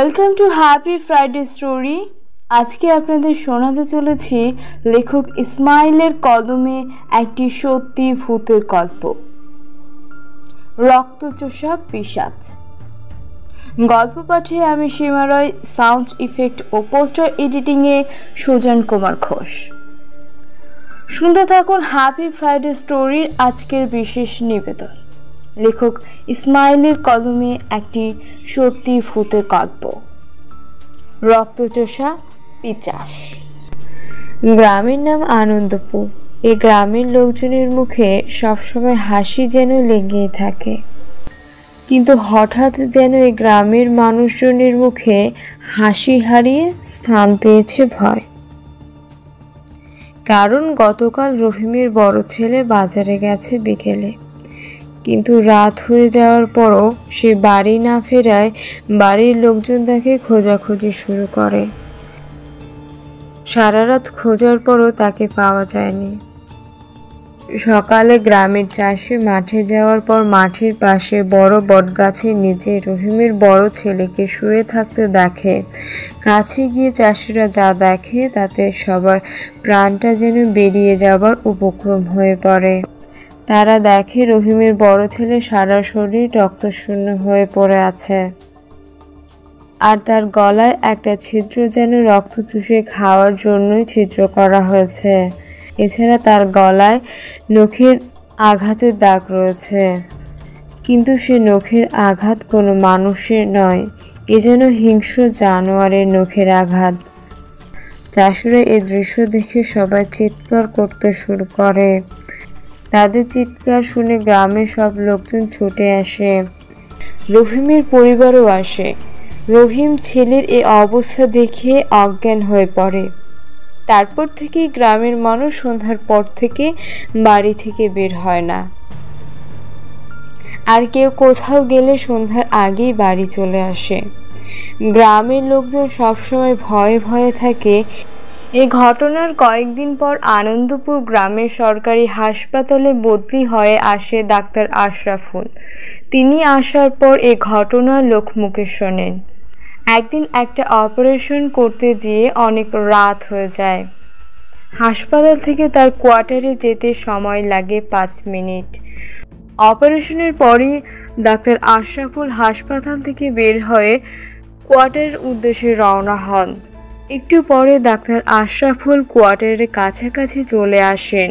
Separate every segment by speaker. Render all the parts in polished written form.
Speaker 1: Welcome to happy Friday story. আজকে আপনাদের শোনাতে চলেছি লেখক ইসমাইলের কলমে একটি সত্যি ভূতের গল্প, রক্তচোষা পিশাচ। গল্প পাঠে আমি সীমা রয়, সাউন্ড ইফেক্ট ও পোস্টার এডিটিংয়ে সুজন কুমার ঘোষ। শুনতে থাকুন হ্যাপি ফ্রাইডে স্টোরির আজকের বিশেষ নিবেদন, লেখক ইসমাইলের কলমে একটি সত্যি ভূতের গল্প, রক্তচোষা পিশাচ। গ্রামের নাম আনন্দপুর। এই গ্রামের লোকজনের মুখে সবসময় হাসি যেন লেগেই থাকে, কিন্তু হঠাৎ যেন এই গ্রামের মানুষজনের মুখে হাসি হারিয়ে স্থান পেয়েছে ভয়। কারণ গতকাল রহিমের বড় ছেলে বাজারে গেছে বিকেলে, কিন্তু রাত হয়ে যাওয়ার পরও সে বাড়ি না ফেরায় বাড়ির লোকজন তাকে খোঁজাখুঁজি শুরু করে। সারা রাত খোঁজার পরও তাকে পাওয়া যায়নি। সকালে গ্রামের চাষি মাঠে যাওয়ার পর মাঠের পাশে বড় বটগাছের নিচে রহিমের বড় ছেলেকে শুয়ে থাকতে দেখে। কাছে গিয়ে চাষিরা যা দেখে তাতে সবার প্রাণটা যেন বেরিয়ে যাবার উপক্রম হয়ে পড়ে। তারা দেখে রহিমের বড় ছেলে সারা শরীর রক্তশূন্য হয়ে পড়ে আছে, আর তার গলায় একটা ছিদ্র যেন রক্ত চুষে খাওয়ার জন্যই ছিদ্র করা হয়েছে। এছাড়া তার গলায় নখের আঘাতের দাগ রয়েছে, কিন্তু সে নখের আঘাত কোনো মানুষের নয়, এ যেন হিংস্র জানোয়ারের নখের আঘাত। চাষিরা এই দৃশ্য দেখে সবাই চিৎকার করতে শুরু করে। তাদের চিৎকার শুনে গ্রামের সব লোকজন ছুটে আসে, রহিমের পরিবারও আসে। রহিম ছেলের এই অবস্থা দেখে অজ্ঞান হয়ে পড়ে। তারপর থেকেই গ্রামের মানুষ সন্ধ্যার পর থেকে বাড়ি থেকে বের হয় না, আর কেউ কোথাও গেলে সন্ধ্যার আগেই বাড়ি চলে আসে। গ্রামের লোকজন সবসময় ভয়ে ভয়ে থাকে। এই ঘটনার কয়েকদিন পর আনন্দপুর গ্রামের সরকারি হাসপাতালে বদলি হয়ে আসে ডাক্তার আশরাফুল। তিনি আসার পর এই ঘটনার লোকমুখে শোনেন। একদিন একটা অপারেশন করতে গিয়ে অনেক রাত হয়ে যায়। হাসপাতাল থেকে তার কোয়ার্টারে যেতে সময় লাগে 5 মিনিট। অপারেশনের পরই ডাক্তার আশরাফুল হাসপাতাল থেকে বের হয়ে কোয়ার্টারের উদ্দেশ্যে রওনা হন। একটু পরে ডাক্তার আশরাফুল কোয়ার্টারের কাছাকাছি চলে আসেন।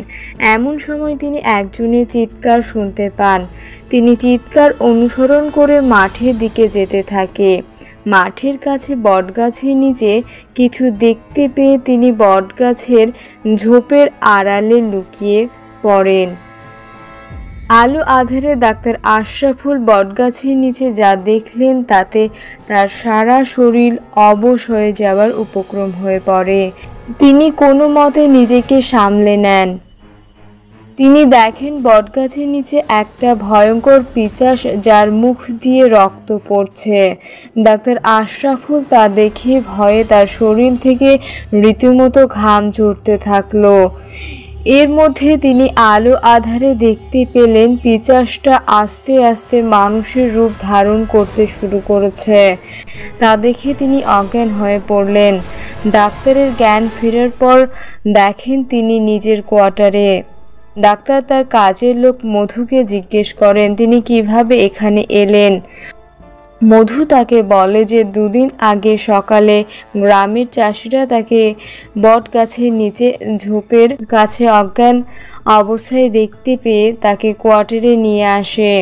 Speaker 1: এমন সময় তিনি একজনের চিৎকার শুনতে পান। তিনি চিৎকার অনুসরণ করে মাঠের দিকে যেতে থাকে। মাঠের কাছে বটগাছের নিচে কিছু দেখতে পেয়ে তিনি বটগাছের ঝোপের আড়ালে লুকিয়ে পড়েন। আলো আঁধারে ডাক্তার আশরাফুল বটগাছের নিচে যা দেখলেন তাতে তার সারা শরীর অবশ হয়ে যাওয়ার উপক্রম হয়ে পড়ে। তিনি কোনো মতে নিজেকে সামলে নেন। তিনি দেখেন বটগাছের নিচে একটা ভয়ঙ্কর পিশাচ, যার মুখ দিয়ে রক্ত পড়ছে। ডাক্তার আশরাফুল তা দেখে ভয়ে তার শরীর থেকে রীতিমতো ঘাম ঝরতে থাকলো। এর মধ্যে তিনি আলো আঁধারে দেখতে পেলেন পিশাচটা আস্তে আস্তে মানুষের রূপ ধারণ করতে শুরু করেছে। তা দেখে তিনি অজ্ঞান হয়ে পড়লেন। ডাক্তারের জ্ঞান ফেরার পর দেখেন তিনি নিজের কোয়ার্টারে। ডাক্তার তার কাজের লোক মধুকে জিজ্ঞেস করেন তিনি কিভাবে এখানে এলেন। মধু তাকে বলে যে 2 দিন আগে সকালে গ্রামের চাষিরা তাকে বট গাছের নিচে ঝোপের কাছে অজ্ঞান অবস্থায় দেখতে পেয়ে তাকে কোয়ার্টারে নিয়ে আসে।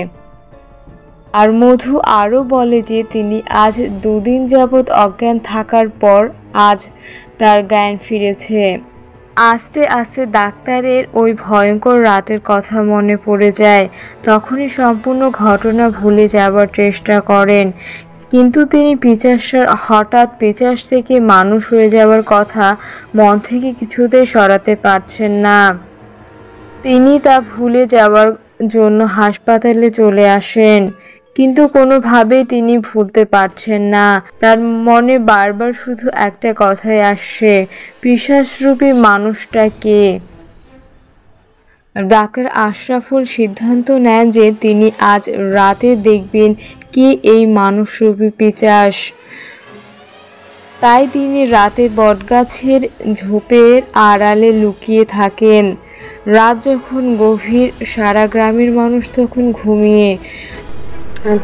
Speaker 1: আর মধু আরও বলে যে তিনি আজ 2 দিন যাবৎ অজ্ঞান থাকার পর আজ তার জ্ঞান ফিরেছে। আস্তে আস্তে ডাক্তারের ওই ভয়ঙ্কর রাতের কথা মনে পড়ে যায়। তখনই সম্পূর্ণ ঘটনা ভুলে যাবার চেষ্টা করেন, কিন্তু তিনি হঠাৎ পিশাচ থেকে মানুষ হয়ে যাওয়ার কথা মন থেকে কিছুতেই সরাতে পারছেন না। তিনি তা ভুলে যাওয়ার জন্য হাসপাতালে চলে আসেন, কিন্তু কোনোভাবেই তিনি ভুলতে পারছেন না। তার মনে বারবার শুধু একটা কথাই আসছে, পিশাচরূপী মানুষটা কে? ডাক্তার আশরাফুল সিদ্ধান্ত নেন যে তিনি আজ রাতে দেখবেন কে এই মানুষরূপী পিশাচ। তাই তিনি রাতে বটগাছের ঝোপের আড়ালে লুকিয়ে থাকেন। রাত যখন গভীর, সারা গ্রামের মানুষ তখন ঘুমিয়ে,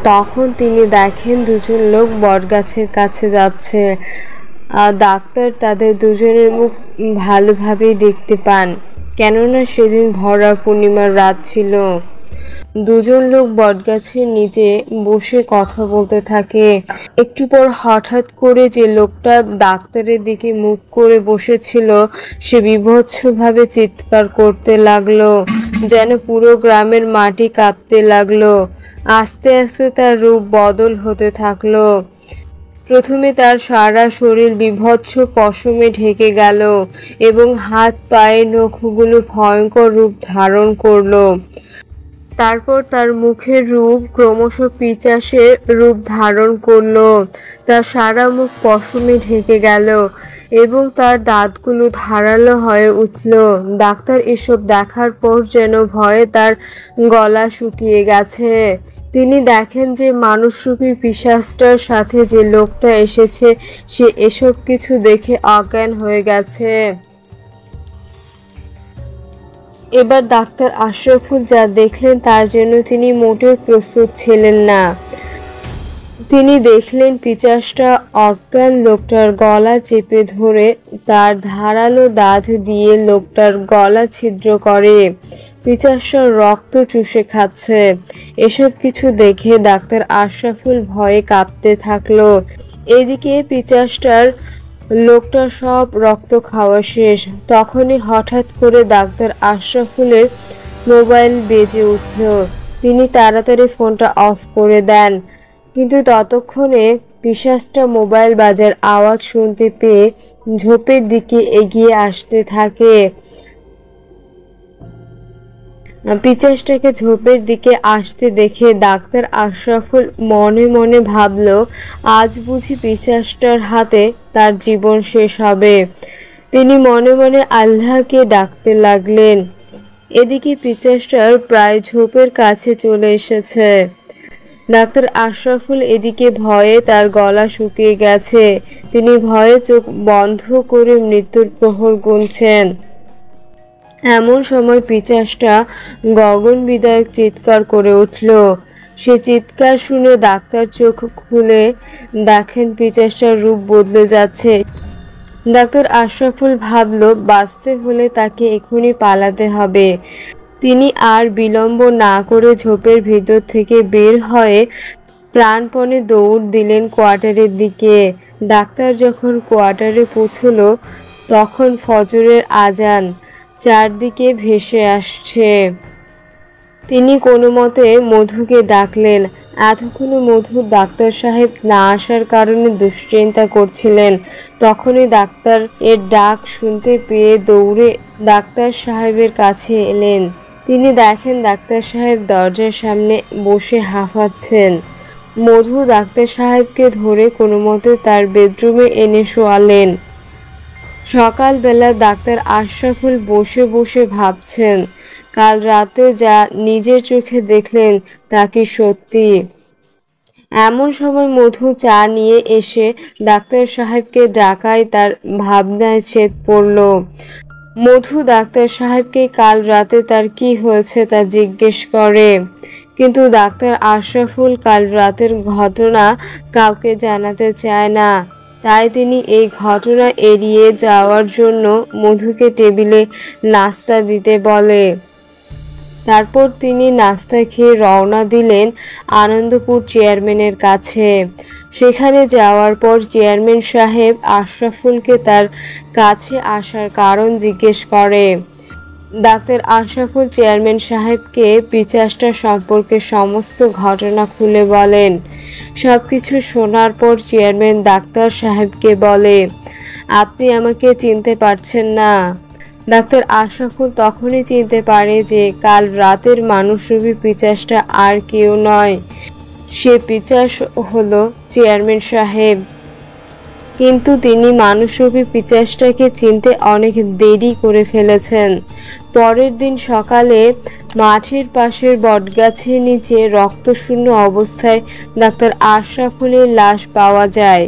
Speaker 1: তখন তিনি দেখেন দুজন লোক বটগাছের কাছে যাচ্ছে। ডাক্তার তাদের দুজনের মুখ ভালোভাবেই দেখতে পান, কেননা সেদিন ভরা পূর্ণিমার রাত ছিল। দুজন লোক বটগাছের নিচে বসে কথা বলতে থাকে। একটু পর হঠাৎ করে যে লোকটা ডাক্তারের দিকে মুখ করে বসেছিল সে বীভৎসভাবে চিৎকার করতে লাগলো, যেন পুরো গ্রামের মাটি কাঁপতে লাগলো। আস্তে আস্তে তার রূপ বদল হতে থাকলো। প্রথমে তার সারা শরীর বীভৎস পশমে ঢেকে গেল এবং হাত পায়ের নখগুলো ভয়ঙ্কর রূপ ধারণ করলো। তারপর তার মুখের রূপ ক্রমশ পিশাচের রূপ ধারণ করলো। তার সারা মুখ পশমে ঢেকে গেল এবং তার দাঁতগুলো ধারালো হয়ে উঠল। ডাক্তার এসব দেখার পর যেন ভয়ে তার গলা শুকিয়ে গেছে। তিনি দেখেন যে মানুষরূপী পিশাচটার সাথে যে লোকটা এসেছে সে এসব কিছু দেখে অজ্ঞান হয়ে গেছে। এবার ডাক্তার আশরাফুল যা দেখলেন তার জন্য তিনি মোটেও প্রস্তুত ছিলেন না। তিনি দেখলেন পিশাচটা অজ্ঞান লোকটার গলা চেপে ধরে তার ধারালো দাঁত দিয়ে লোকটার গলা ছিদ্র করে। পিশাচটা রক্ত চুষে খাচ্ছে। এসব কিছু দেখে ডাক্তার আশরাফুল ভয়ে কাঁপতে থাকলো। এদিকে পিশাচটার লোকটা সব রক্ত খাওয়া শেষ। তখনই হঠাৎ করে ডাক্তার আশরাফুলের মোবাইল বেজে উঠল। তিনি তাড়াতাড়ি ফোনটা অফ করে দেন, কিন্তু ততক্ষণে পিশাচটা মোবাইল বাজার আওয়াজ শুনতে পেয়ে ঝোপের দিকে এগিয়ে আসতে থাকে। পিশাচটাকে ঝোপের দিকে আসতে দেখে ডাক্তার আশরাফুল মনে মনে ভাবল, আজ বুঝি পিশাচটার হাতে তার জীবন শেষ হবে। তিনি মনে মনে আল্লাহকে ডাকতে লাগলেন। এদিকে পিশাচটার প্রায় ঝোপের কাছে চলে এসেছে। ডাক্তার আশরাফুল এদিকে ভয়ে তার গলা শুকিয়ে গেছে। তিনি ভয়ে চোখ বন্ধ করে মৃত্যুর প্রহর গুনছেন। এমন সময় পিশাচটা গগন বিদায়ক চিৎকার করে উঠল। সে চিৎকার শুনে ডাক্তার চোখ খুলে দেখেন পিশাচটার রূপ বদলে যাচ্ছে। ডাক্তার আশরাফুল ভাবল, বাঁচতে হলে তাকে এখনই পালাতে হবে। তিনি আর বিলম্ব না করে ঝোপের ভিতর থেকে বের হয়ে প্রাণপণে দৌড় দিলেন কোয়ার্টারের দিকে। ডাক্তার যখন কোয়ার্টারে পৌঁছল তখন ফজরের আজান চারদিকে ভেসে আসছে। তিনি কোনো মতে মধুকে ডাকলেন। এতক্ষণে মধু ডাক্তার সাহেব না আসার কারণে দুশ্চিন্তা করছিলেন। তখনই ডাক্তার এর ডাক শুনতে পেয়ে দৌড়ে ডাক্তার সাহেবের কাছে এলেন। তিনি দেখেন ডাক্তার সাহেব দরজার সামনে বসে হাঁফাচ্ছেন। মধু ডাক্তার সাহেবকে ধরে কোনো মতে তার বেডরুমে এনে শোয়ালেন। সকালবেলা ডাক্তার আশরাফুল বসে বসে ভাবছেন, কাল রাতে যা নিজের চোখে দেখলেন তা কি সত্যি? এমন সময় মধু চা নিয়ে এসে ডাক্তার সাহেবকে ডাকায় তার ভাবনায় ছেদ পড়ল। মধু ডাক্তার সাহেবকে কাল রাতে তার কি হয়েছে তা জিজ্ঞেস করে, কিন্তু ডাক্তার আশরাফুল কাল রাতের ঘটনা কাউকে জানাতে চায় না। তাই তিনি এই ঘটনা এড়িয়ে যাওয়ার জন্য মধুকে টেবিলে নাস্তা দিতে বলে। তারপর তিনি নাস্তা খেয়ে রওনা দিলেন আনন্দপুর চেয়ারম্যানের কাছে। সেখানে যাওয়ার পর চেয়ারম্যান সাহেব আশরাফুলকে তার কাছে আসার কারণ জিজ্ঞেস করে। ডাক্তার আশরাফুল চেয়ারম্যান সাহেবকে পিশাচটা সম্পর্কে সমস্ত ঘটনা খুলে বলেন। সব কিছু শোনার পর চেয়ারম্যান ডাক্তার সাহেবকে বলে, আপনি আমাকে চিনতে পারছেন না? ডাক্তার আশরাফুল তখনই চিনতে পারে যে কাল রাতের মানুষরূপী পিশাচটা আর কেউ নয়, সে পিশাচ হলো চেয়ারম্যান সাহেব। কিন্তু তিনি মানুষরূপী পিশাচটাকে চিনতে অনেক দেরি করে ফেলেছেন। পরের দিন সকালে মাঠের পাশের বটগাছের নিচে রক্তশূন্য অবস্থায় ডাক্তার আশরাফুলের লাশ পাওয়া যায়।